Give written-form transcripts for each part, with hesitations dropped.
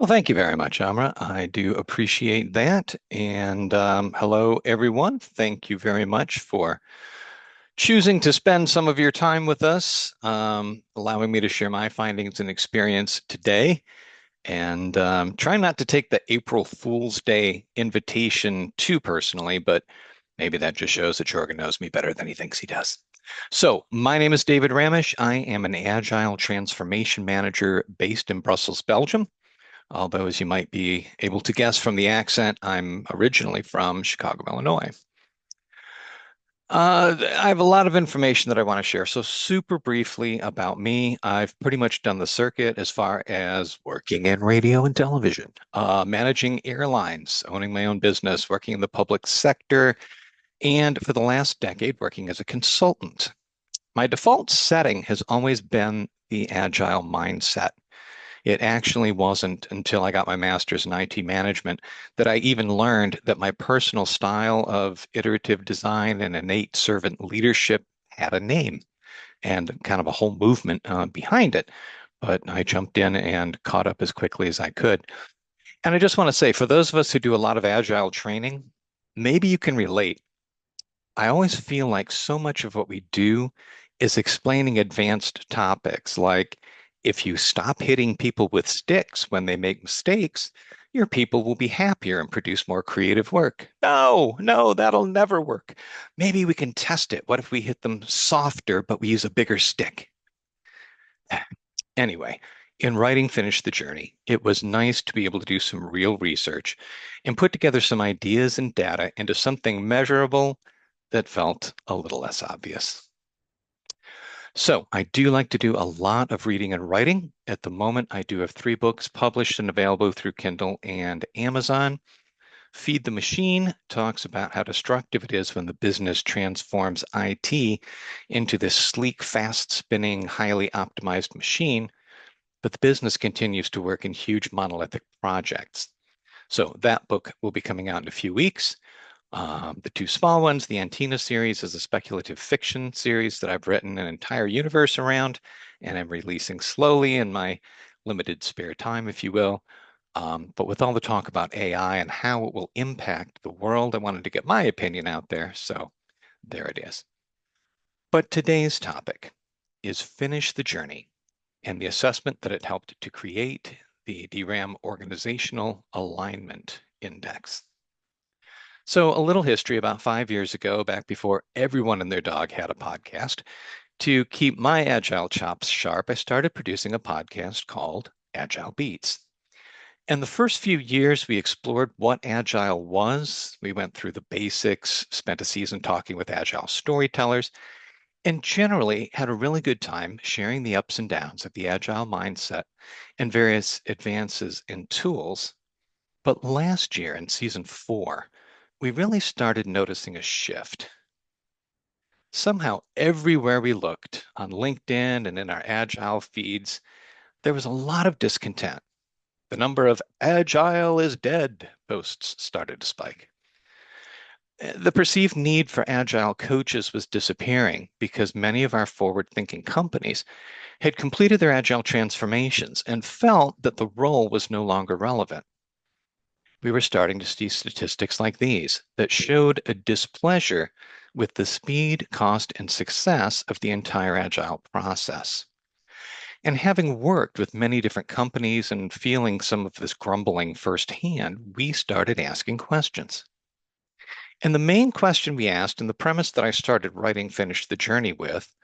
Well, thank you very much, Amra. I do appreciate that. And hello, everyone. Thank you very much for choosing to spend some of your time with us, allowing me to share my findings and experience today. And try not to take the April Fool's Day invitation too personally, but maybe that just shows that Jorgen knows me better than he thinks he does. So, my name is David Ramesh. I am an Agile Transformation Manager based in Brussels, Belgium. Although, as you might be able to guess from the accent, I'm originally from Chicago, Illinois. I have a lot of information that I want to share. So, super briefly about me, I've pretty much done the circuit as far as working in radio and television, managing airlines, owning my own business, working in the public sector, and for the last decade, working as a consultant. My default setting has always been the agile mindset. It actually wasn't until I got my master's in IT management that I even learned that my personal style of iterative design and innate servant leadership had a name and kind of a whole movement behind it. But I jumped in and caught up as quickly as I could. And I just want to say, for those of us who do a lot of agile training, maybe you can relate. I always feel like so much of what we do is explaining advanced topics like if you stop hitting people with sticks when they make mistakes, your people will be happier and produce more creative work. No, no, that'll never work. Maybe we can test it. What if we hit them softer, but we use a bigger stick? Anyway, in writing Finish the Journey, it was nice to be able to do some real research and put together some ideas and data into something measurable that felt a little less obvious. So I do like to do a lot of reading and writing. At the moment, I do have 3 books published and available through Kindle and Amazon. Feed the Machine talks about how destructive it is when the business transforms IT into this sleek, fast-spinning, highly optimized machine, but the business continues to work in huge monolithic projects. So that book will be coming out in a few weeks. The 2 small ones, the Antina series is a speculative fiction series that I've written an entire universe around, and I'm releasing slowly in my limited spare time, if you will. But with all the talk about AI and how it will impact the world, I wanted to get my opinion out there. So there it is. But today's topic is Finish the Journey and the assessment that it helped to create the DRAM Organizational Alignment Index. So, a little history about 5 years ago, back before everyone and their dog had a podcast, to keep my agile chops sharp, I started producing a podcast called Agile Beats. And the first few years, we explored what agile was. We went through the basics, spent a season talking with agile storytellers, and generally had a really good time sharing the ups and downs of the agile mindset and various advances in tools. But last year in season 4, we really started noticing a shift. Somehow, everywhere we looked, on LinkedIn and in our Agile feeds, there was a lot of discontent. The number of Agile is dead posts started to spike. The perceived need for Agile coaches was disappearing because many of our forward-thinking companies had completed their Agile transformations and felt that the role was no longer relevant. We were starting to see statistics like these that showed a displeasure with the speed, cost, and success of the entire Agile process. And having worked with many different companies and feeling some of this grumbling firsthand, we started asking questions. And the main question we asked, and the premise that I started writing Finish the Journey with,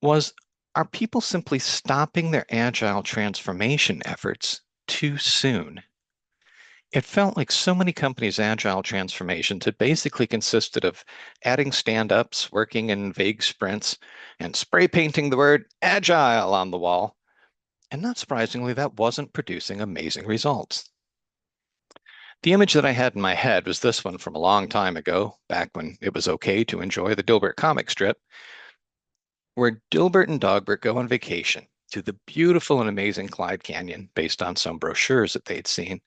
was, are people simply stopping their Agile transformation efforts too soon? It felt like so many companies' agile transformations had basically consisted of adding stand-ups, working in vague sprints, and spray painting the word agile on the wall. And not surprisingly, that wasn't producing amazing results. The image that I had in my head was this one from a long time ago, back when it was okay to enjoy the Dilbert comic strip, where Dilbert and Dogbert go on vacation to the beautiful and amazing Clyde Canyon based on some brochures that they'd seen.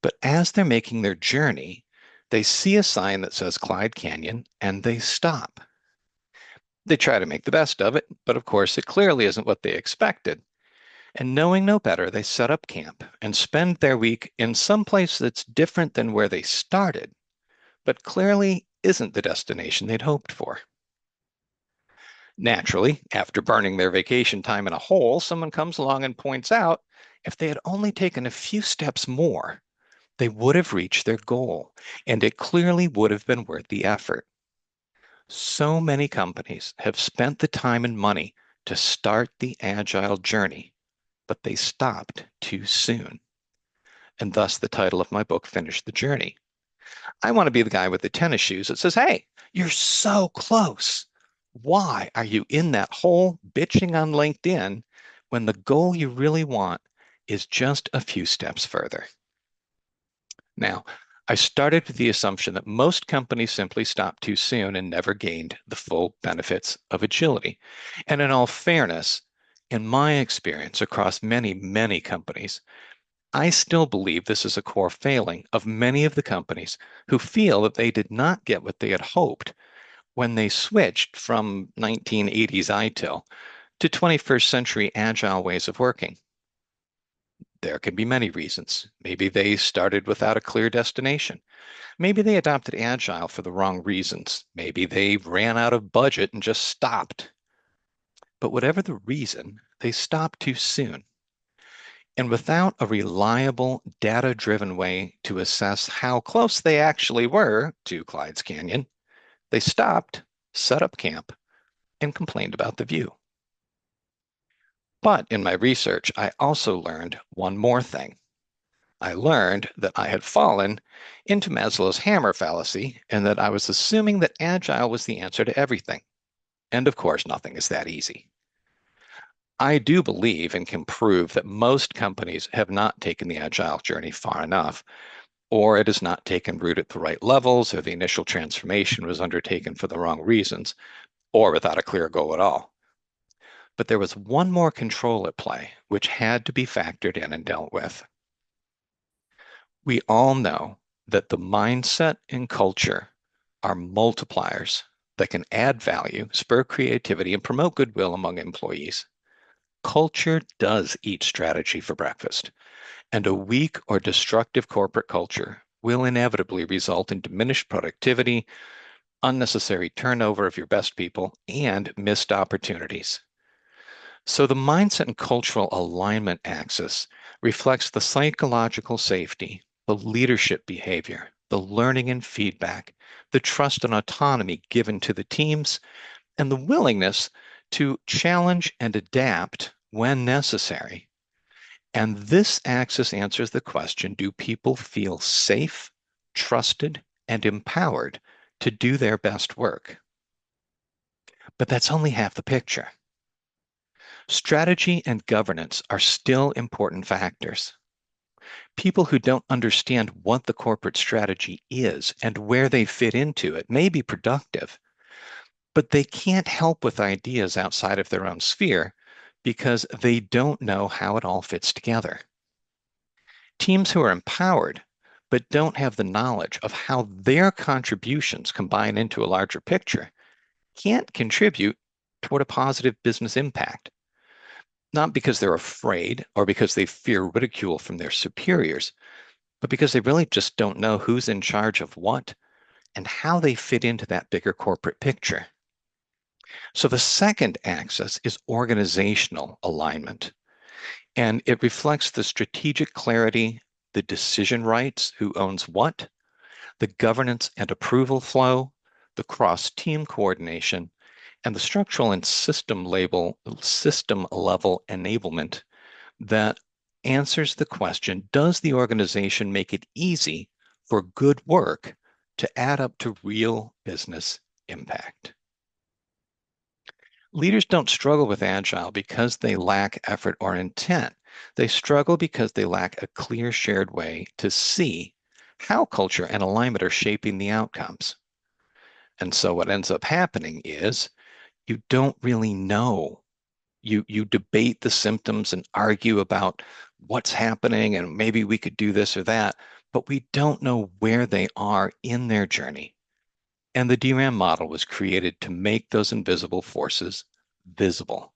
But as they're making their journey, they see a sign that says Clyde Canyon and they stop. They try to make the best of it, but of course, it clearly isn't what they expected. And knowing no better, they set up camp and spend their week in some place that's different than where they started, but clearly isn't the destination they'd hoped for. Naturally, after burning their vacation time in a hole, someone comes along and points out if they had only taken a few steps more, they would have reached their goal, and it clearly would have been worth the effort. So many companies have spent the time and money to start the agile journey, but they stopped too soon. And thus the title of my book, Finish the Journey. I want to be the guy with the tennis shoes that says, hey, you're so close. Why are you in that hole bitching on LinkedIn when the goal you really want is just a few steps further? Now, I started with the assumption that most companies simply stopped too soon and never gained the full benefits of agility. And in all fairness, in my experience across many, many companies, I still believe this is a core failing of many of the companies who feel that they did not get what they had hoped when they switched from 1980s ITIL to 21st century agile ways of working. There can be many reasons. Maybe they started without a clear destination. Maybe they adopted agile for the wrong reasons. Maybe they ran out of budget and just stopped. But whatever the reason, they stopped too soon. And without a reliable, data-driven way to assess how close they actually were to Clyde's Canyon, they stopped, set up camp, and complained about the view. But in my research, I also learned one more thing. I learned that I had fallen into Maslow's hammer fallacy and that I was assuming that agile was the answer to everything. And of course, nothing is that easy. I do believe and can prove that most companies have not taken the agile journey far enough, or it has not taken root at the right levels, or the initial transformation was undertaken for the wrong reasons, or without a clear goal at all. But there was one more control at play, which had to be factored in and dealt with. We all know that the mindset and culture are multipliers that can add value, spur creativity, and promote goodwill among employees. Culture does eat strategy for breakfast, and a weak or destructive corporate culture will inevitably result in diminished productivity, unnecessary turnover of your best people, and missed opportunities. So the mindset and cultural alignment axis reflects the psychological safety, the leadership behavior, the learning and feedback, the trust and autonomy given to the teams, and the willingness to challenge and adapt when necessary. And this axis answers the question, do people feel safe, trusted, and empowered to do their best work? But that's only half the picture. Strategy and governance are still important factors. People who don't understand what the corporate strategy is and where they fit into it may be productive, but they can't help with ideas outside of their own sphere because they don't know how it all fits together. Teams who are empowered but don't have the knowledge of how their contributions combine into a larger picture can't contribute toward a positive business impact. Not because they're afraid or because they fear ridicule from their superiors, but because they really just don't know who's in charge of what and how they fit into that bigger corporate picture. So the second axis is organizational alignment, and it reflects the strategic clarity, the decision rights, who owns what, the governance and approval flow, the cross-team coordination, and the structural and system level enablement that answers the question, does the organization make it easy for good work to add up to real business impact? Leaders don't struggle with Agile because they lack effort or intent. They struggle because they lack a clear shared way to see how culture and alignment are shaping the outcomes. And so what ends up happening is you don't really know. You debate the symptoms and argue about what's happening and maybe we could do this or that, but we don't know where they are in their journey. And the DRAM model was created to make those invisible forces visible.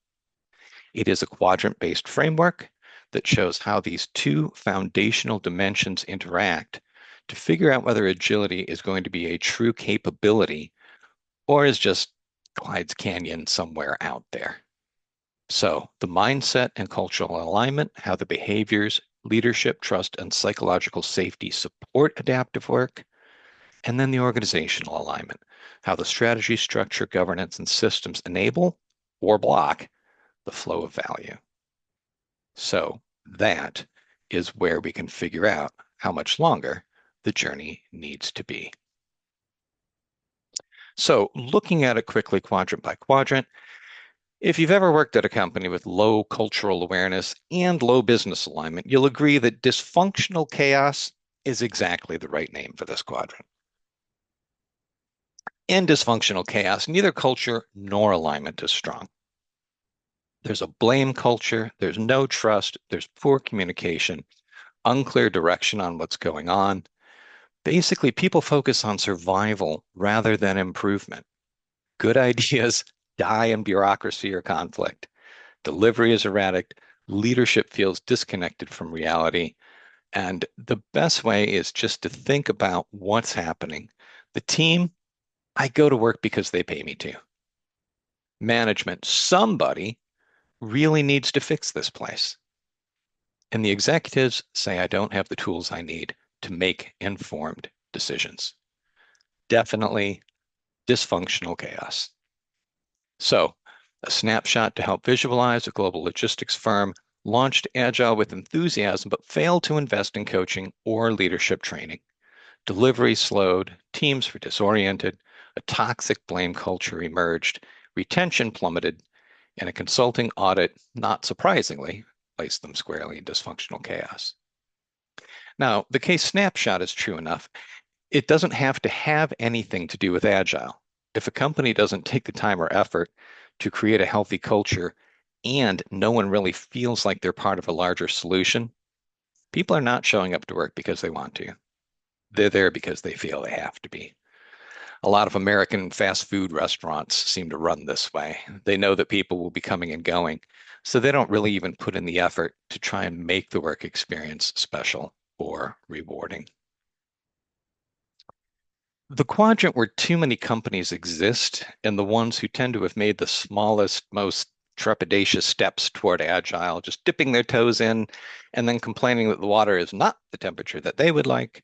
It is a quadrant-based framework that shows how these two foundational dimensions interact to figure out whether agility is going to be a true capability or is just Clyde's Canyon somewhere out there. So the mindset and cultural alignment, how the behaviors, leadership, trust, and psychological safety support adaptive work, and then the organizational alignment, how the strategy, structure, governance, and systems enable or block the flow of value. So that is where we can figure out how much longer the journey needs to be. So looking at it quickly, quadrant by quadrant, if you've ever worked at a company with low cultural awareness and low business alignment, you'll agree that dysfunctional chaos is exactly the right name for this quadrant. In dysfunctional chaos, neither culture nor alignment is strong. There's a blame culture, there's no trust, there's poor communication, unclear direction on what's going on. Basically, people focus on survival rather than improvement. Good ideas die in bureaucracy or conflict. Delivery is erratic. Leadership feels disconnected from reality. And the best way is just to think about what's happening. The team, I go to work because they pay me to. Management, somebody really needs to fix this place. And the executives say, I don't have the tools I need to make informed decisions. Definitely dysfunctional chaos. So, a snapshot to help visualize: a global logistics firm launched Agile with enthusiasm, but failed to invest in coaching or leadership training. Delivery slowed, teams were disoriented, a toxic blame culture emerged, retention plummeted, and a consulting audit, not surprisingly, placed them squarely in dysfunctional chaos. Now, the case snapshot is true enough. It doesn't have to have anything to do with Agile. If a company doesn't take the time or effort to create a healthy culture and no one really feels like they're part of a larger solution, people are not showing up to work because they want to. They're there because they feel they have to be. A lot of American fast food restaurants seem to run this way. They know that people will be coming and going, so they don't really even put in the effort to try and make the work experience special or rewarding. The quadrant where too many companies exist and the ones who tend to have made the smallest, most trepidatious steps toward agile, just dipping their toes in and then complaining that the water is not the temperature that they would like,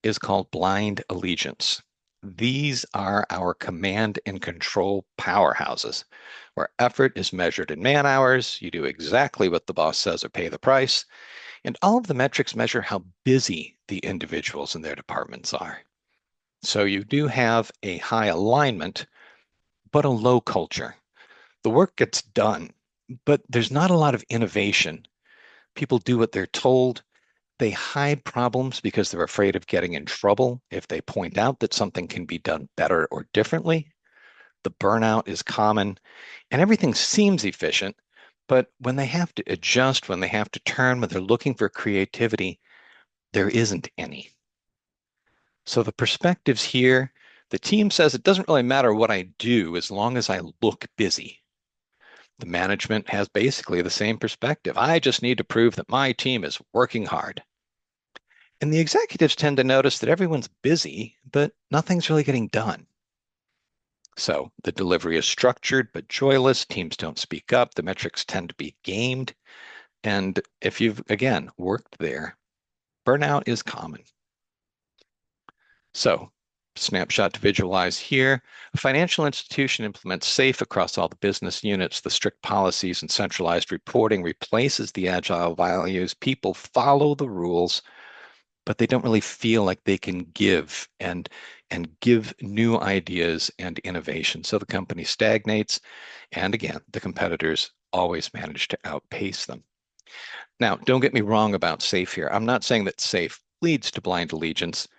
is called blind allegiance. These are our command and control powerhouses, where effort is measured in man hours. You do exactly what the boss says or pay the price. And all of the metrics measure how busy the individuals in their departments are. So you do have a high alignment, but a low culture. The work gets done, but there's not a lot of innovation. People do what they're told. They hide problems because they're afraid of getting in trouble if they point out that something can be done better or differently. The burnout is common, and everything seems efficient, but when they have to adjust, when they have to turn, when they're looking for creativity, there isn't any. So the perspectives here, the team says it doesn't really matter what I do as long as I look busy. The management has basically the same perspective. I just need to prove that my team is working hard. And the executives tend to notice that everyone's busy, but nothing's really getting done. So the delivery is structured but joyless. Teams don't speak up. The metrics tend to be gamed. And if you've, again, worked there, burnout is common. So, snapshot to visualize here. A financial institution implements SAFE across all the business units. The strict policies and centralized reporting replaces the agile values. People follow the rules, but they don't really feel like they can give and give new ideas and innovation. So the company stagnates, and again, the competitors always manage to outpace them. Now, don't get me wrong about SAFE here. I'm not saying that SAFE leads to blind allegiance,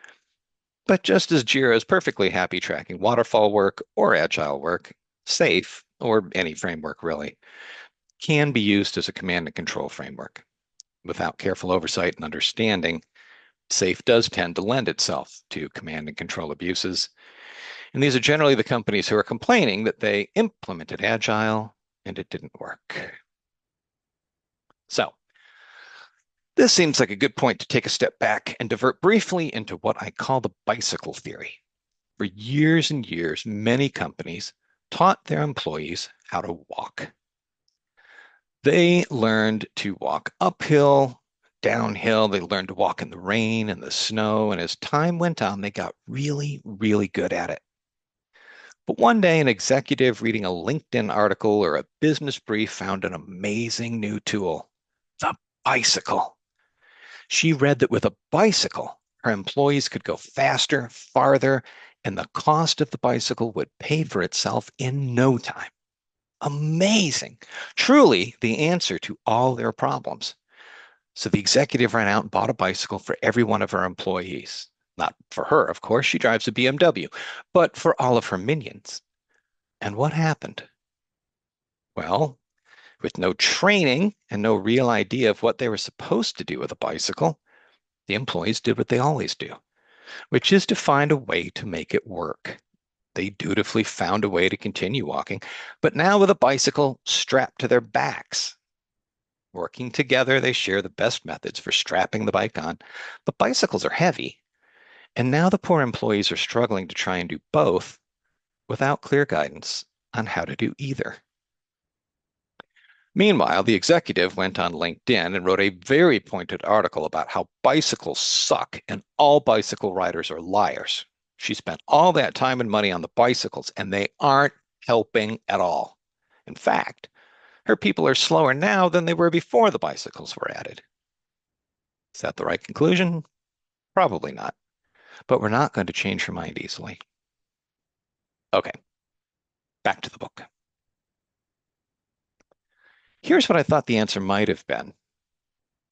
but just as Jira is perfectly happy tracking waterfall work or agile work, SAFE, or any framework really, can be used as a command and control framework. Without careful oversight and understanding, SAFE does tend to lend itself to command and control abuses. And these are generally the companies who are complaining that they implemented Agile and it didn't work. So This seems like a good point to take a step back and divert briefly into what I call the bicycle theory. For years and years, many companies taught their employees how to walk. They learned to walk uphill, downhill. They learned to walk in the rain and the snow. And as time went on, they got really, really good at it. But one day, an executive reading a LinkedIn article or a business brief found an amazing new tool, the bicycle. She read that with a bicycle, her employees could go faster, farther, and the cost of the bicycle would pay for itself in no time. Amazing. Truly the answer to all their problems. So the executive ran out and bought a bicycle for every one of her employees. Not for her, of course, she drives a BMW, but for all of her minions. And what happened? Well, with no training and no real idea of what they were supposed to do with a bicycle, the employees did what they always do, which is to find a way to make it work. They dutifully found a way to continue walking, but now with a bicycle strapped to their backs. Working together, they share the best methods for strapping the bike on, but bicycles are heavy, and now the poor employees are struggling to try and do both without clear guidance on how to do either. Meanwhile, the executive went on LinkedIn and wrote a very pointed article about how bicycles suck and all bicycle riders are liars. She spent all that time and money on the bicycles, and they aren't helping at all. In fact, her people are slower now than they were before the bicycles were added. Is that the right conclusion? Probably not. But we're not going to change her mind easily. Okay, back to the book. Here's what I thought the answer might have been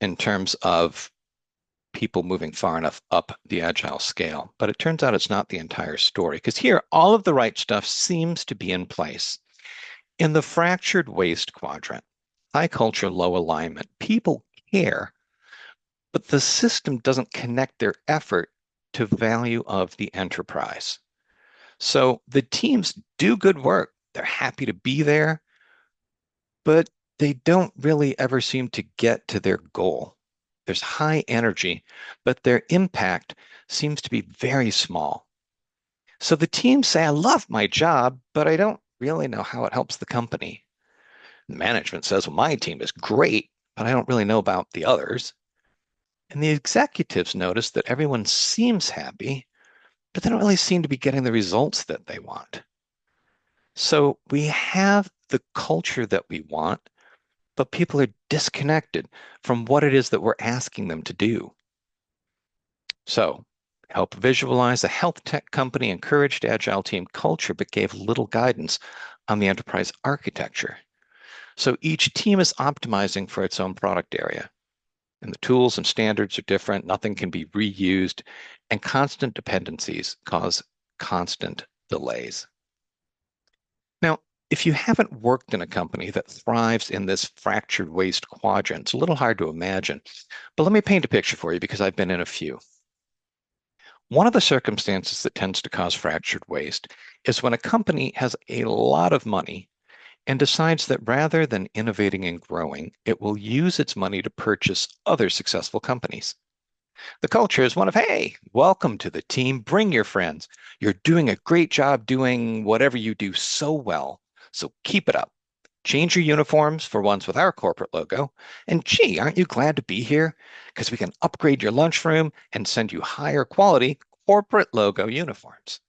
in terms of people moving far enough up the agile scale. But it turns out it's not the entire story, because here, all of the right stuff seems to be in place. In the fractured waste quadrant, high culture, low alignment, people care, but the system doesn't connect their effort to value of the enterprise. So the teams do good work. They're happy to be there, but they don't really ever seem to get to their goal. There's high energy, but their impact seems to be very small. So the teams say, I love my job, but I don't really know how it helps the company. The management says, well, my team is great, but I don't really know about the others. And the executives notice that everyone seems happy, but they don't really seem to be getting the results that they want. So we have the culture that we want, but people are disconnected from what it is that we're asking them to do. So help visualize a health tech company encouraged agile team culture, but gave little guidance on the enterprise architecture. So each team is optimizing for its own product area. And the tools and standards are different. Nothing can be reused. And constant dependencies cause constant delays. Now, if you haven't worked in a company that thrives in this fractured waste quadrant, it's a little hard to imagine. But let me paint a picture for you because I've been in a few. One of the circumstances that tends to cause fractured waste is when a company has a lot of money and decides that rather than innovating and growing, it will use its money to purchase other successful companies. The culture is one of, hey, welcome to the team, bring your friends. You're doing a great job doing whatever you do so well, so keep it up. Change your uniforms for ones with our corporate logo. And gee, aren't you glad to be here? Because we can upgrade your lunchroom and send you higher quality corporate logo uniforms.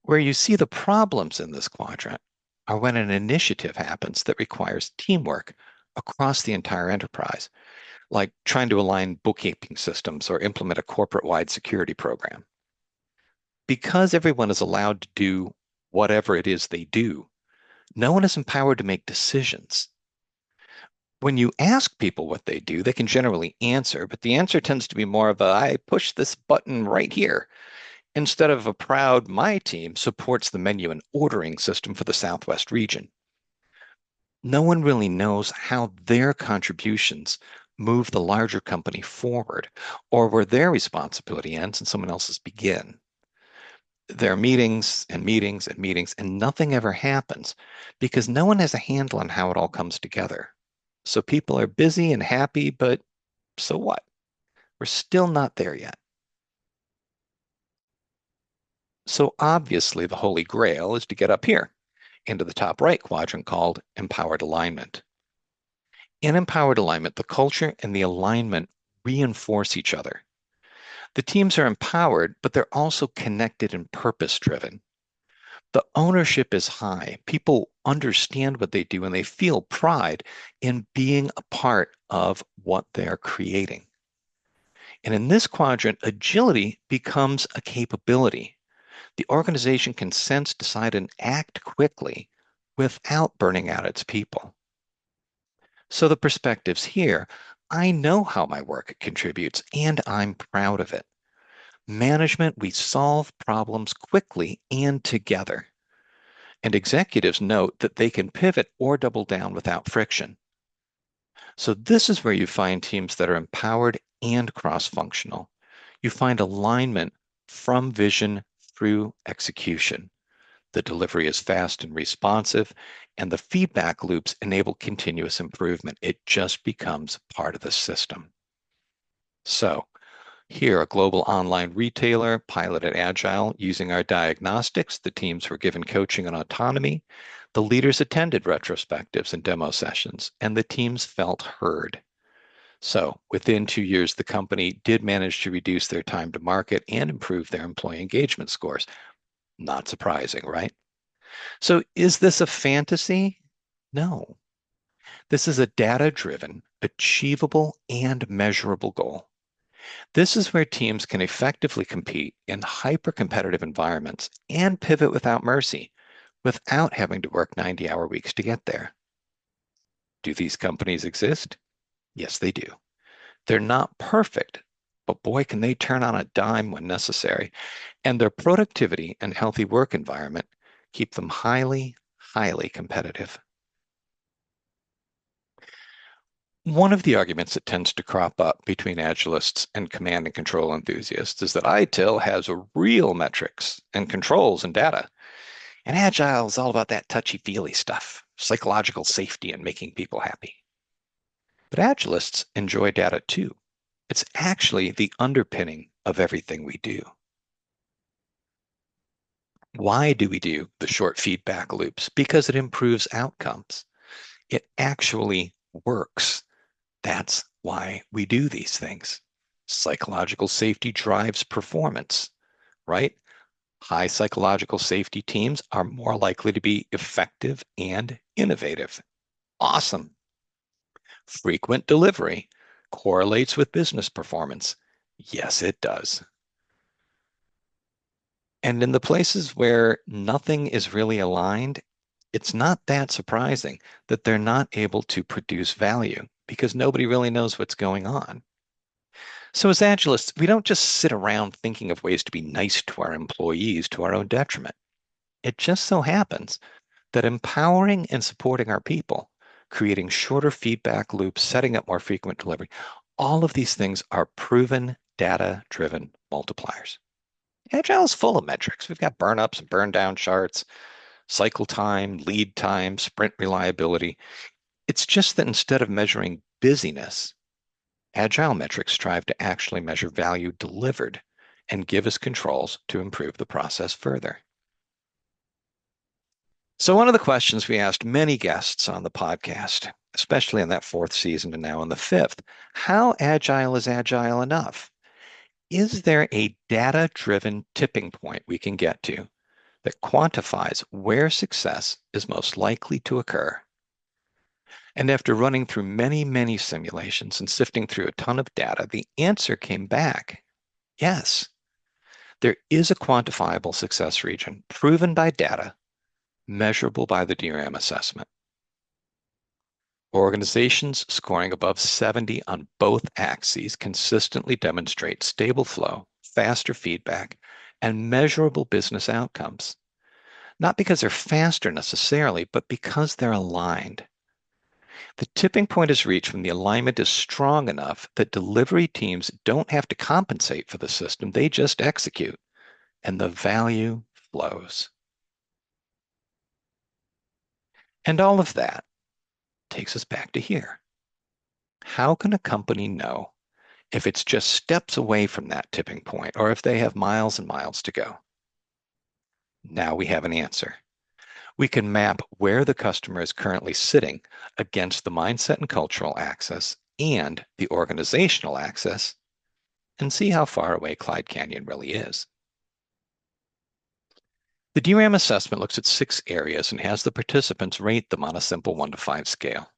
Where you see the problems in this quadrant are when an initiative happens that requires teamwork across the entire enterprise, like trying to align bookkeeping systems or implement a corporate-wide security program. Because everyone is allowed to do whatever it is they do, no one is empowered to make decisions. When you ask people what they do, they can generally answer, but the answer tends to be more of a, I push this button right here, instead of a proud, my team supports the menu and ordering system for the Southwest region. No one really knows how their contributions move the larger company forward, or where their responsibility ends and someone else's begin. There are meetings and meetings and meetings, and nothing ever happens because no one has a handle on how it all comes together. So people are busy and happy, but So what? We're still not there yet. So obviously, the holy grail is to get up here into the top right quadrant called empowered alignment. In empowered alignment, the culture and the alignment reinforce each other. The teams are empowered, but they're also connected and purpose driven. The ownership is high. People understand what they do and they feel pride in being a part of what they're creating. And in this quadrant, agility becomes a capability. The organization can sense, decide, and act quickly without burning out its people. So the perspectives here, I know how my work contributes and I'm proud of it. Management, we solve problems quickly and together. And executives note that they can pivot or double down without friction. So this is where you find teams that are empowered and cross-functional. You find alignment from vision through execution. The delivery is fast and responsive, and the feedback loops enable continuous improvement. It just becomes part of the system. So here, a global online retailer piloted Agile using our diagnostics. The teams were given coaching and autonomy. The leaders attended retrospectives and demo sessions, and the teams felt heard. So within 2 years, the company did manage to reduce their time to market and improve their employee engagement scores. Not surprising, right? So is this a fantasy? No. This is a data-driven, achievable, and measurable goal. This is where teams can effectively compete in hyper-competitive environments and pivot without mercy, without having to work 90-hour weeks to get there. Do these companies exist? Yes, they do. They're not perfect, but boy, can they turn on a dime when necessary. And their productivity and healthy work environment keep them highly, highly competitive. One of the arguments that tends to crop up between agilists and command and control enthusiasts is that ITIL has real metrics and controls and data. And Agile is all about that touchy-feely stuff, psychological safety and making people happy. But agilists enjoy data too. It's actually the underpinning of everything we do. Why do we do the short feedback loops? Because it improves outcomes. It actually works. That's why we do these things. Psychological safety drives performance, right? High psychological safety teams are more likely to be effective and innovative. Awesome. Frequent delivery correlates with business performance. Yes, it does. And in the places where nothing is really aligned, it's not that surprising that they're not able to produce value because nobody really knows what's going on. So as Agilists, we don't just sit around thinking of ways to be nice to our employees to our own detriment. It just so happens that empowering and supporting our people, creating shorter feedback loops, setting up more frequent delivery, all of these things are proven data-driven multipliers. Agile is full of metrics. We've got burn ups and burn down charts, cycle time, lead time, sprint reliability. It's just that instead of measuring busyness, Agile metrics strive to actually measure value delivered and give us controls to improve the process further. So one of the questions we asked many guests on the podcast, especially in that fourth season and now in the fifth, how agile is agile enough? Is there a data-driven tipping point we can get to that quantifies where success is most likely to occur? And after running through many, many simulations and sifting through a ton of data, the answer came back. Yes, there is a quantifiable success region proven by data, measurable by the DRAM assessment. Organizations scoring above 70 on both axes consistently demonstrate stable flow, faster feedback, and measurable business outcomes. Not because they're faster necessarily, but because they're aligned. The tipping point is reached when the alignment is strong enough that delivery teams don't have to compensate for the system, they just execute, and the value flows. And all of that takes us back to here. How can a company know if it's just steps away from that tipping point, or if they have miles and miles to go. Now we have an answer. We can map where the customer is currently sitting against the mindset and cultural axis and the organizational axis and see how far away Clyde Canyon really is. The DRAM assessment looks at 6 areas and has the participants rate them on a simple 1 to 5 scale.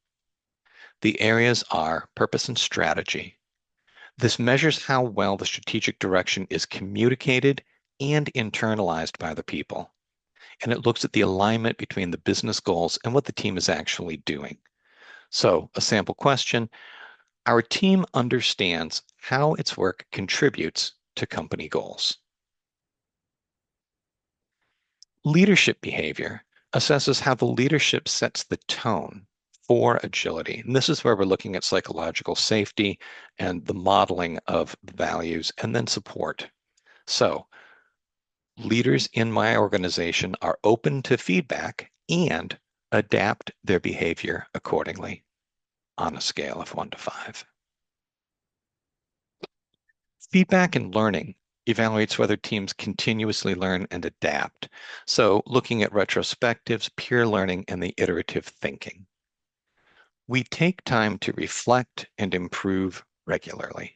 The areas are purpose and strategy. This measures how well the strategic direction is communicated and internalized by the people. And it looks at the alignment between the business goals and what the team is actually doing. So, a sample question, our team understands how its work contributes to company goals. Leadership behavior assesses how the leadership sets the tone for agility. And this is where we're looking at psychological safety and the modeling of values and then support. So, leaders in my organization are open to feedback and adapt their behavior accordingly on a scale of 1 to 5. Feedback and learning evaluates whether teams continuously learn and adapt. So looking at retrospectives, peer learning, and the iterative thinking. We take time to reflect and improve regularly.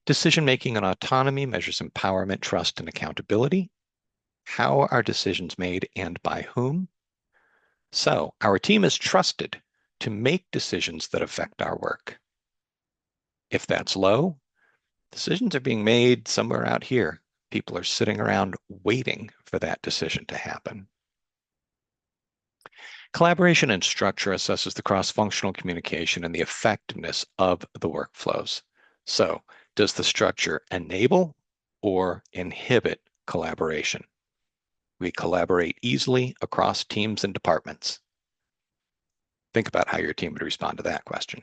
Decision-making and autonomy measures empowerment, trust, and accountability. How are decisions made and by whom? So our team is trusted to make decisions that affect our work. If that's low, decisions are being made somewhere out here. People are sitting around waiting for that decision to happen. Collaboration and structure assesses the cross-functional communication and the effectiveness of the workflows. So, does the structure enable or inhibit collaboration? We collaborate easily across teams and departments. Think about how your team would respond to that question.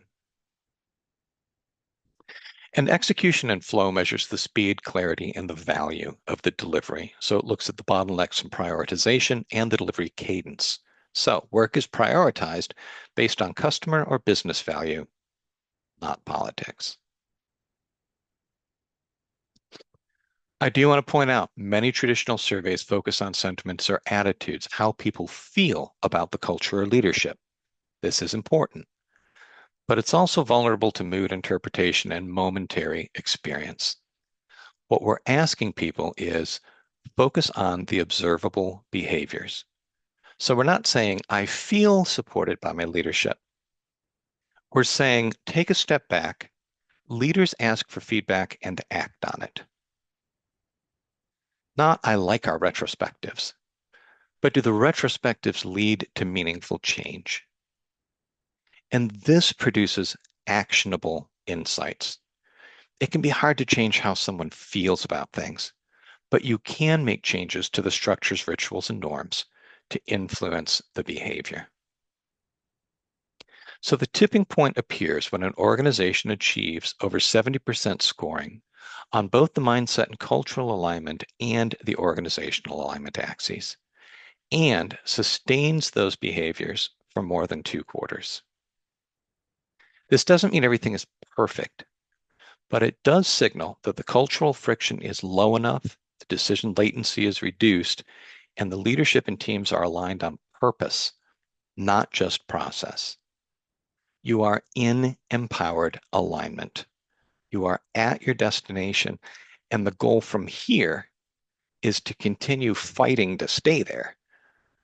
And execution and flow measures the speed, clarity, and the value of the delivery. So it looks at the bottlenecks and prioritization and the delivery cadence. So work is prioritized based on customer or business value, not politics. I do want to point out many traditional surveys focus on sentiments or attitudes, how people feel about the culture or leadership. This is important, but it's also vulnerable to mood interpretation and momentary experience. What we're asking people is focus on the observable behaviors. So we're not saying, I feel supported by my leadership. We're saying, take a step back. Leaders ask for feedback and act on it. Not, I like our retrospectives, but do the retrospectives lead to meaningful change? And this produces actionable insights. It can be hard to change how someone feels about things, but you can make changes to the structures, rituals, and norms to influence the behavior. So the tipping point appears when an organization achieves over 70% scoring on both the mindset and cultural alignment and the organizational alignment axes, and sustains those behaviors for more than 2 quarters. This doesn't mean everything is perfect, but it does signal that the cultural friction is low enough, the decision latency is reduced, and the leadership and teams are aligned on purpose, not just process. You are in empowered alignment. You are at your destination, and the goal from here is to continue fighting to stay there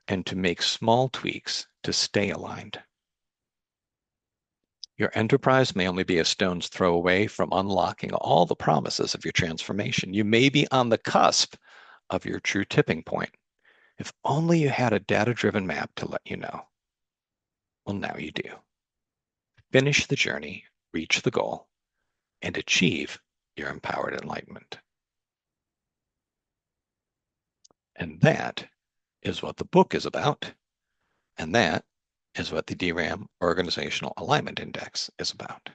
and to make small tweaks to stay aligned. Your enterprise may only be a stone's throw away from unlocking all the promises of your transformation. You may be on the cusp of your true tipping point. If only you had a data-driven map to let you know. Well, now you do. Finish the journey, reach the goal, and achieve your empowered enlightenment. And that is what the book is about. And that is what the DRAM Organizational Alignment Index is about.